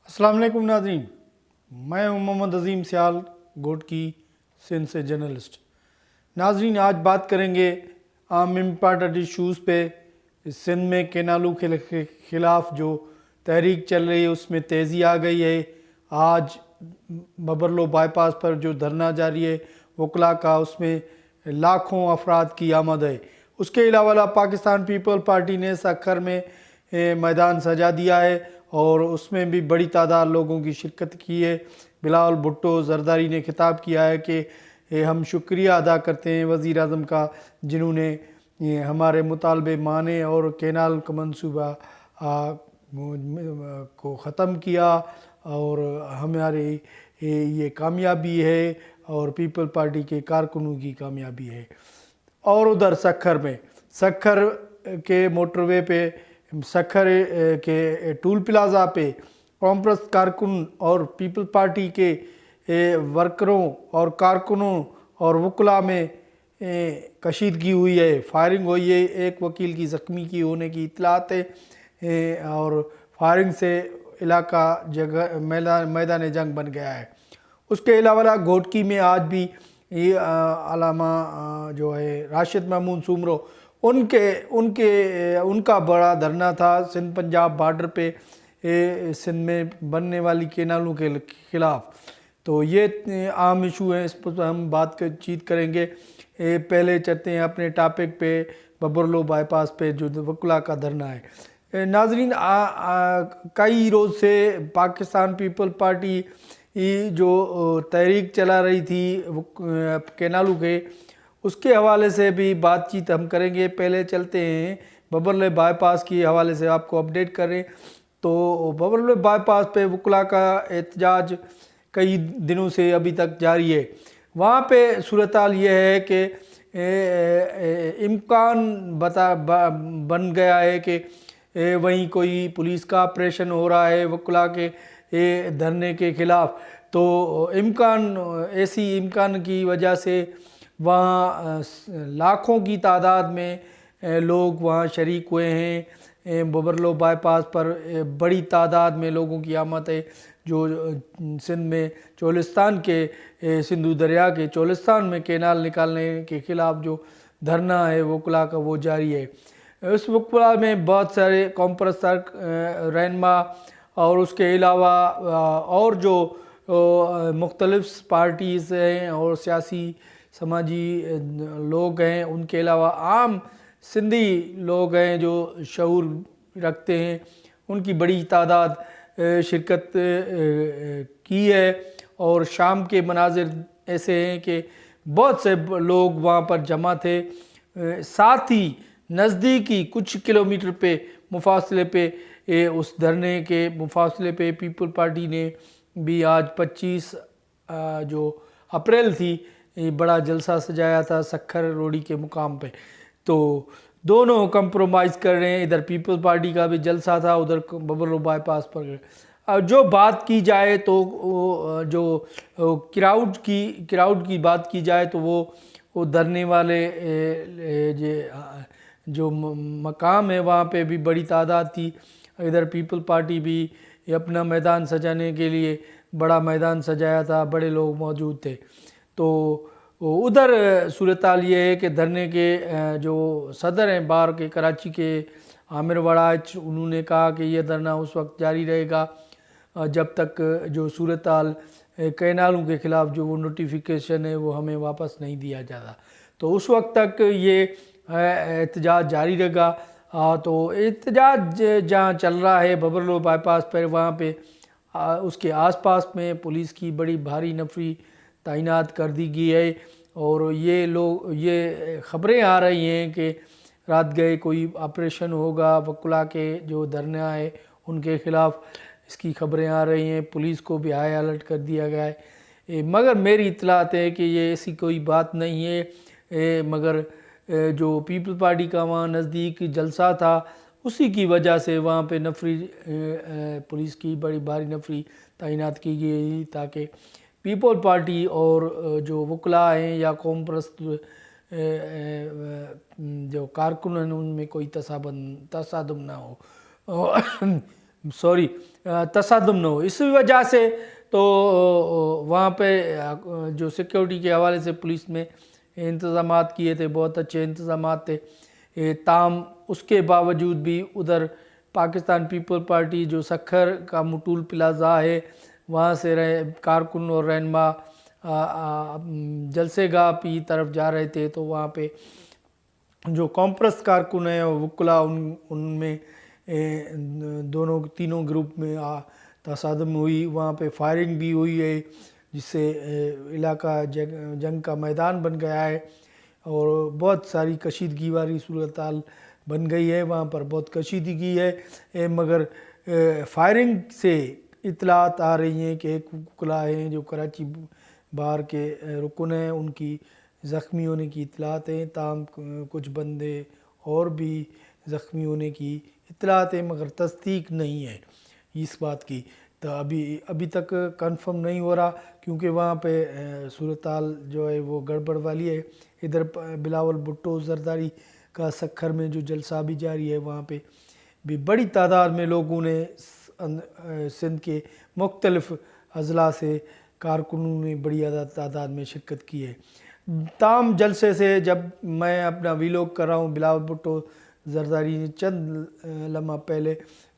अस्सलाम वालेकुम नाज़रीन, मैं हूं मोहम्मद अज़ीम सियाल गोट की सिंध से जर्नलिस्ट। नाज़रीन, आज बात करेंगे आम इम्पॉर्टेंट इशूज़ पे। सिंध में केनालू के ख़िलाफ़ जो तहरीक चल रही है उसमें तेज़ी आ गई है। आज बबरलो बाईपास पर जो धरना जारी है वकला का, उसमें लाखों अफराद की आमद है। उसके अलावा पाकिस्तान पीपल पार्टी ने सक्खर में मैदान सजा दिया है और उसमें भी बड़ी तादाद लोगों की शिरकत की है। बिलावल भुट्टो जरदारी ने खिताब किया है कि हम शुक्रिया अदा करते हैं वज़ीर आज़म का, जिन्होंने हमारे मुतालबे माने और केनाल का मंसूबा को ख़त्म किया और हमारी ये कामयाबी है और पीपल पार्टी के कारकुनों की कामयाबी है। और उधर सक्खर के मोटरवे पे, सक्खर के टूल प्लाज़ा पे कांग्रेस कारकुन और पीपल पार्टी के वर्करों और कारकुनों और वकला में कशीदगी हुई है, फायरिंग हुई है। एक वकील की ज़ख्मी की होने की इत्तलात है और फायरिंग से इलाका जगह मैदान जंग बन गया है। उसके अलावा घोटकी में आज भी ये अलामा जो है राशिद महमूद सुमरो, उनका बड़ा धरना था सिंध पंजाब बॉर्डर पे सिंध में बनने वाली केनालों के ख़िलाफ़। तो ये आम इशू हैं, इस पर हम बातचीत करेंगे। पहले चलते हैं अपने टॉपिक पे, बबरलो बाईपास पे जो वकला का धरना है। नाजरीन, कई रोज़ से पाकिस्तान पीपल पार्टी जो तहरीक चला रही थी केनालू के, उसके हवाले से भी बातचीत हम करेंगे। पहले चलते हैं बबरलो बाईपास के हवाले से आपको अपडेट करें। तो बबरलो बाईपास पे वकला का एहतजाज कई दिनों से अभी तक जारी है। वहाँ पे सूरत हाल ये है कि इम्कान बन गया है कि वहीं कोई पुलिस का ऑपरेशन हो रहा है वकला के धरने के ख़िलाफ़। तो ऐसी इम्कान की वजह से वहाँ लाखों की तादाद में लोग वहाँ शरीक हुए हैं। बबरलो बाईपास पर बड़ी तादाद में लोगों की आमद है। जो सिंध में चोलिस्तान के सिंधु दरिया के चोलिस्तान में केनाल निकालने के ख़िलाफ़ जो धरना है वकला का, वो जारी है। उस वकला में बहुत सारे कॉम्प्रेस रहनुमा और उसके अलावा और जो मुख्तलिफ पार्टीज़ हैं और सियासी समाजी लोग हैं, उनके अलावा आम सिंधी लोग हैं जो शऊर रखते हैं, उनकी बड़ी तादाद शिरकत की है। और शाम के मनाजिर ऐसे हैं कि बहुत से लोग वहाँ पर जमा थे। साथ ही नज़दीकी कुछ किलोमीटर पे मुफासले पे उस धरने के मुफासले पे पीपल पार्टी ने भी आज 25 जो अप्रैल थी बड़ा जलसा सजाया था सक्खर रोडी के मुकाम पे। तो दोनों कंप्रोमाइज़ कर रहे हैं, इधर पीपल पार्टी का भी जलसा था, उधर बबरलो बाईपास पर। जो बात की जाए तो जो क्राउड की बात की जाए तो वो धरने वाले जो मकाम है वहाँ पे भी बड़ी तादाद थी। इधर पीपल पार्टी भी अपना मैदान सजाने के लिए बड़ा मैदान सजाया था, बड़े लोग मौजूद थे। तो उधर सूरत हाल ये है कि धरने के जो सदर हैं बार के कराची के आमिर वड़ाच, उन्होंने कहा कि यह धरना उस वक्त जारी रहेगा जब तक जो सूरत हाल केनालों के ख़िलाफ़ जो वो नोटिफिकेशन है वो हमें वापस नहीं दिया जाता। तो उस वक्त तक ये एहतजाज जारी रहेगा। तो एहतजाज जहाँ चल रहा है बबरलो बाईपास पर, वहाँ पे उसके आसपास में पुलिस की बड़ी भारी नफरी तैनात कर दी गई है। और ये ख़बरें आ रही हैं कि रात गए कोई ऑपरेशन होगा वकला के जो धरना है उनके ख़िलाफ़, इसकी ख़बरें आ रही हैं। पुलिस को भी हाई अलर्ट कर दिया गया है। मगर मेरी इत्तलात है कि ये ऐसी कोई बात नहीं है। मगर जो पीपल पार्टी का वहाँ नज़दीक जलसा था उसी की वजह से वहाँ पे नफरी पुलिस की बड़ी भारी नफरी तैनात की गई ताकि पीपल पार्टी और जो वकला हैं या कौम परस्त जो कारकुन हैं उनमें कोई तसादम ना हो। सॉरी तसादम न हो। इस वजह से तो वहाँ पे जो सिक्योरिटी के हवाले से पुलिस में इंतज़ामात किए थे, बहुत अच्छे इंतज़ामात थे। ताम उसके बावजूद भी उधर पाकिस्तान पीपल पार्टी जो सखर का मुटूल प्लाजा है वहाँ से कारकुन और रहनुमा जलसेगाह की तरफ जा रहे थे, तो वहाँ पे जो कॉम्प्रेस कारकुन हैं और वकला उनमें दोनों तीनों ग्रुप में तसादम हुई। वहाँ पे फायरिंग भी हुई है, जिससे इलाका जंग का मैदान बन गया है और बहुत सारी कशीदगी वाली सूरत हाल बन गई है। वहाँ पर बहुत कशीदगी है, मगर फायरिंग से इतलात आ रही हैं कि एक वकला हैं जो कराची बार के रुकन हैं, उनकी ज़ख्मी होने की इतलात हैं। ताम कुछ बंदे और भी ज़ख्मी होने की इतलात हैं, मगर तस्दीक नहीं है इस बात की। तो अभी तक कंफर्म नहीं हो रहा, क्योंकि वहाँ पे सूरत हाल जो है वो गड़बड़ वाली है। इधर बिलावल भुट्टो जरदारी का सखर में जो जलसा भी जारी है, वहाँ पे भी बड़ी तादाद में लोगों ने सिंध के मुख्तलिफ़ अजला से कारकुनों ने बड़ी तादाद में शिरकत की है। ताम जलसे से जब मैं अपना वीलॉग कर रहा हूँ, बिलावल भुट्टो जरदारी ने चंद लम्हा पहले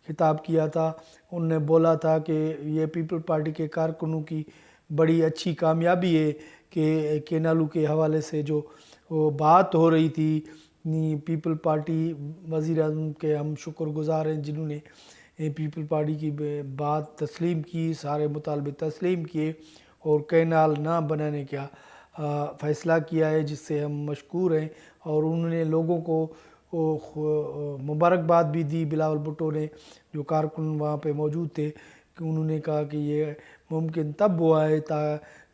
खिताब किया था। उनने बोला था कि ये पीपल पार्टी के कारकुनों की बड़ी अच्छी कामयाबी है कि केनालू के हवाले से जो वो बात हो रही थी, पीपल पार्टी वज़ीर आज़म के हम शुक्रगुज़ार हैं जिन्होंने पीपल पार्टी की बात तस्लीम की, सारे मुतालबे तस्लीम किए और कैनाल ना बनाने का फ़ैसला किया है, जिससे हम मशकूर हैं। और उन्होंने लोगों को मुबारकबाद भी दी। बिलावल भुट्टो ने, जो कारकुन वहाँ पे मौजूद थे, कि उन्होंने कहा कि ये मुमकिन तब हुआ है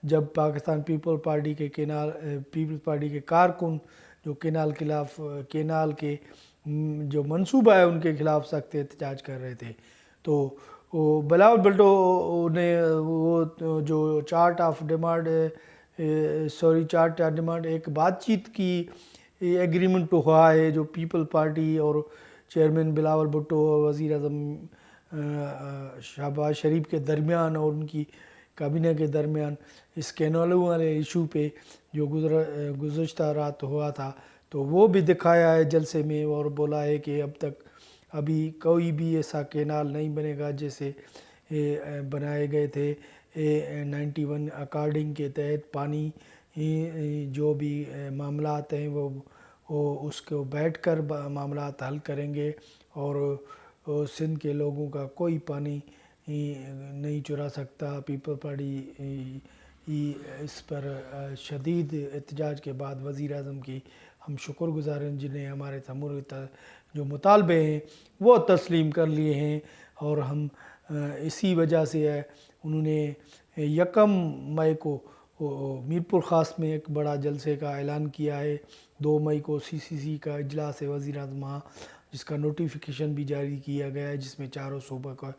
जब पाकिस्तान पीपल पार्टी के कारकुन जो केनाल के जो मंसूबा है उनके ख़िलाफ़ सख्त एहतजाज कर रहे थे। तो बिलावल भुट्टो ने वो जो चार्ट ऑफ डिमांड एक बातचीत की एग्रीमेंट हुआ है, जो पीपल पार्टी और चेयरमैन बिलावल भुट्टो और वज़ीर आज़म शहबाज शरीफ के दरमियान और उनकी काबीना के दरमियान इस कैनालों वाले इशू पे जो गुज़श्ता रात हुआ था, तो वो भी दिखाया है जलसे में और बोला है कि अब तक अभी कोई भी ऐसा कैनाल नहीं बनेगा जैसे बनाए गए थे 91 अकॉर्डिंग के तहत। पानी जो भी मामलात हैं वो उसको बैठकर मामलात हल करेंगे और सिंध के लोगों का कोई पानी नहीं चुरा सकता। पीपल पार्टी इस पर शदीद एहतजाज के बाद वज़ीर आज़म की हम शुक्रगुज़ार हैं, जिन्हें हमारे तमूर जो मुतालबे हैं वो तस्लीम कर लिए हैं। और हम इसी वजह से उन्होंने 1 मई को मीरपुर ख़ास में एक बड़ा जलसे का ऐलान किया है। 2 मई को CCC का इजलास है वज़ीर आज़म, जिसका नोटिफिकेशन भी जारी किया गया है, जिसमें चारों सूबा का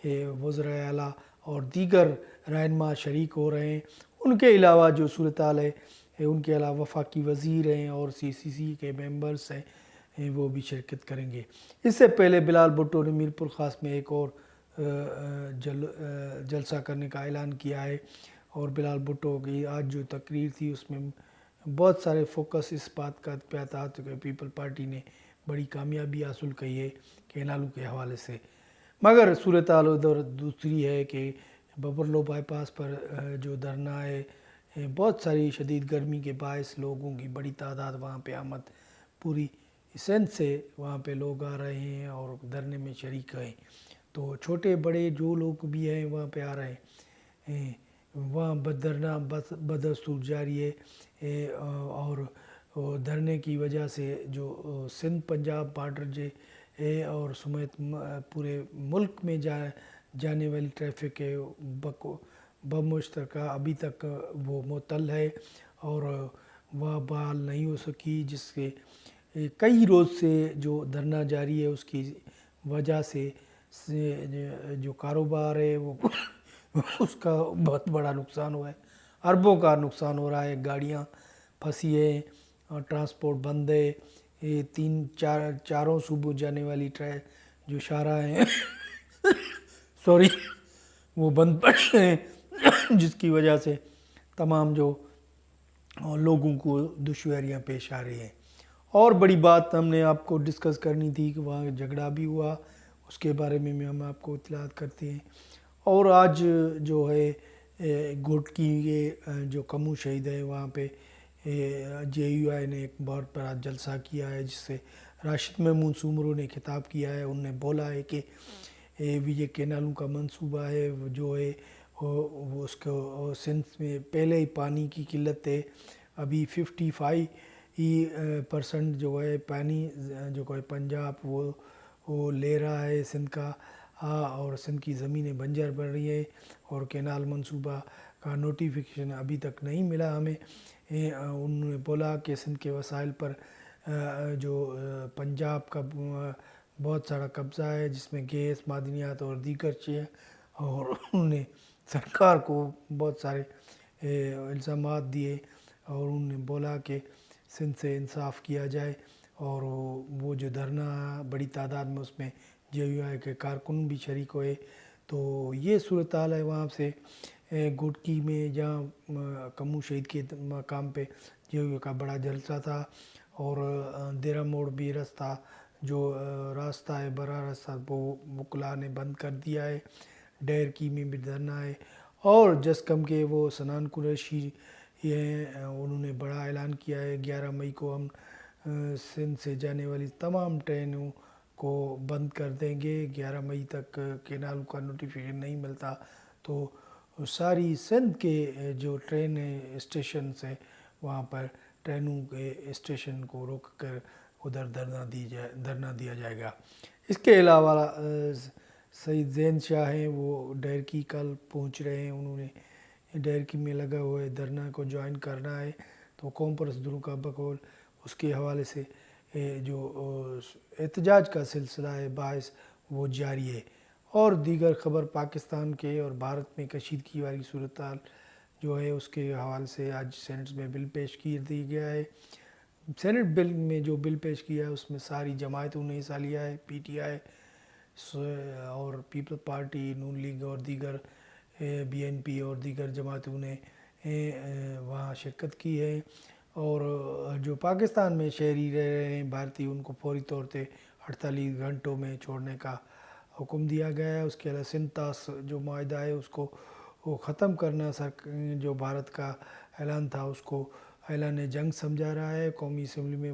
वज़राए आला और दीगर रहनुमा शरीक हो रहे हैं। उनके अलावा जो सूरत हाल है, उनके अलावा वफाकी वज़ीर हैं और CCC के मेंबर्स हैं, वो भी शिरकत करेंगे। इससे पहले बिलावल भुट्टो ने मीरपुर ख़ास में एक और जलसा करने का ऐलान किया है। और बिलावल भुट्टो की आज जो तकरीर थी उसमें बहुत सारे फोकस इस बात का पे था कि पीपल पार्टी ने बड़ी कामयाबी हासिल की है कैनालू के हवाले से। मगर सूरत हाल उधर दूसरी है कि बबरलो बाईपास पर जो धरना है, बहुत सारी शदीद गर्मी के बायस लोगों की बड़ी तादाद वहाँ पे आमद पूरी सिंध से वहाँ पे लोग आ रहे हैं और धरने में शरीक हैं। तो छोटे बड़े जो लोग भी हैं वहाँ पे आ रहे हैं। वहाँ धरना बदस्तूर जारी है और धरने की वजह से जो सिंध पंजाब बॉर्डर जे है और समेत पूरे मुल्क में जाने वाली ट्रैफिक है बमुश्तरका अभी तक वो मुअत्तल है और वह बहाल नहीं हो सकी, जिसके कई रोज़ से जो धरना जारी है उसकी वजह से जो कारोबार है वो उसका बहुत बड़ा नुकसान हुआ है। अरबों का नुकसान हो रहा है, गाड़ियाँ फंसी है और ट्रांसपोर्ट बंद है। ये चारों सूबों जाने वाली जो शाहराह हैं سوری وہ بند پڑے ہیں، جس کی وجہ سے تمام جو لوگوں کو دشواریاں پیش آ رہی ہیں۔ اور بڑی بات ہم نے آپ کو ڈسکس کرنی تھی کہ وہاں جھگڑا بھی ہوا، اس کے بارے میں ہم آپ کو اطلاعات کرتے ہیں۔ اور آج جو ہے گھوٹکی کے جو کمو شہید ہے وہاں پہ جے یو آئی نے ایک بہت بڑا جلسہ کیا ہے، جس سے راشد محمود سومرو نے خطاب کیا ہے۔ انہوں نے بولا ہے کہ یہ کینالوں کا منصوبہ ہے جو ہے وہ اس کو سندھ میں پہلے ہی پانی کی قلت ہے، ابھی 55% جو ہے پانی جو ہے پنجاب وہ لے رہا ہے سندھ کا، اور سندھ کی زمینیں بنجر بن رہی ہے، اور کینال منصوبہ کا نوٹیفیکیشن ابھی تک نہیں ملا ہمیں۔ انہوں نے بولا کہ سندھ کے وسائل پر جو پنجاب کا بہت سارا قبضہ ہے، جس میں گیس، معدنیات اور دیگر چیزیں، اور انہوں نے سرکار کو بہت سارے الزامات دیے، اور انہوں نے بولا کہ سندھ سے انصاف کیا جائے۔ اور وہ جو دھرنا بڑی تعداد میں اس میں جے یو آئی کے کارکن بھی شریک ہوئے۔ تو یہ صورتحال ہے وہاں سے گھوٹکی میں، جہاں کمو شہید کے مقام پہ جے یو آئی کا بڑا جلسہ تھا، اور دیرہ موڑ بھی راستہ جو راستہ ہے بڑا راستہ وہ وکلا نے بند کر دیا ہے، ڈیر کی میں بھی دھرنا ہے۔ اور جس کم کے وہ سنان قریشی یہ انہوں نے بڑا اعلان کیا ہے 11 مئی کو ہم سندھ سے جانے والی تمام ٹرینوں کو بند کر دیں گے، 11 مئی تک کینال کا نوٹیفیکیشن نہیں ملتا تو ساری سندھ کے جو ٹرین اسٹیشنز ہیں وہاں پر ٹرینوں کے اسٹیشن کو روک کر ادھر دھرنا دیا جائے گا۔ اس کے علاوہ سعید زین شاہ ہیں، وہ ڈیرکی کل پہنچ رہے ہیں، انہوں نے ڈیرکی میں لگا ہوئے دھرنا کو جوائن کرنا ہے، تو قوم پرست کا بقول اس کے حوالے سے جو احتجاج کا سلسلہ ہے باعث وہ جاری ہے۔ اور دیگر خبر پاکستان کے اور بھارت میں کشیدگی والی صورتحال جو ہے اس کے حوالے سے آج سینٹ میں بل پیش کر دی گیا ہے۔ سینٹ بل میں جو بل پیش کیا ہے اس میں ساری جماعتوں نے حصہ لیا ہے، پی ٹی آئی اور پیپل پارٹی، نون لیگ اور دیگر بی این پی اور دیگر جماعتوں نے وہاں شرکت کی ہے۔ اور جو پاکستان میں شہری رہ رہے ہیں بھارتی، ان کو فوری طور پہ 48 گھنٹوں میں چھوڑنے کا حکم دیا گیا ہے۔ اس کے علاوہ سنتاس جو معاہدہ ہے اس کو وہ ختم کرنا جو بھارت کا اعلان تھا اس کو اعلان جنگ سمجھا رہا ہے۔ قومی اسمبلی میں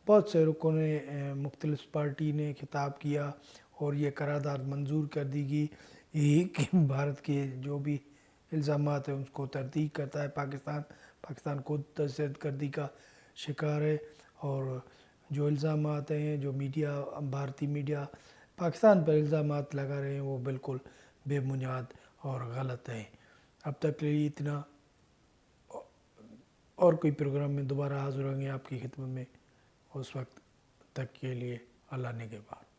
بہت سے رکن نے مختلف پارٹی نے خطاب کیا اور یہ قرارداد منظور کر دی گئی کہ بھارت کے جو بھی الزامات ہیں اس کو تصدیق کرتا ہے پاکستان خود دہشت گردی کا شکار ہے، اور جو الزامات ہیں جو بھارتی میڈیا پاکستان پر الزامات لگا رہے ہیں وہ بالکل بے بنیاد اور غلط ہیں۔ اب تک کے لیے اتنا، اور کوئی پروگرام میں دوبارہ حاضر ہوں گے آپ کی خدمت میں، اس وقت تک کے لیے اللہ نگہبان۔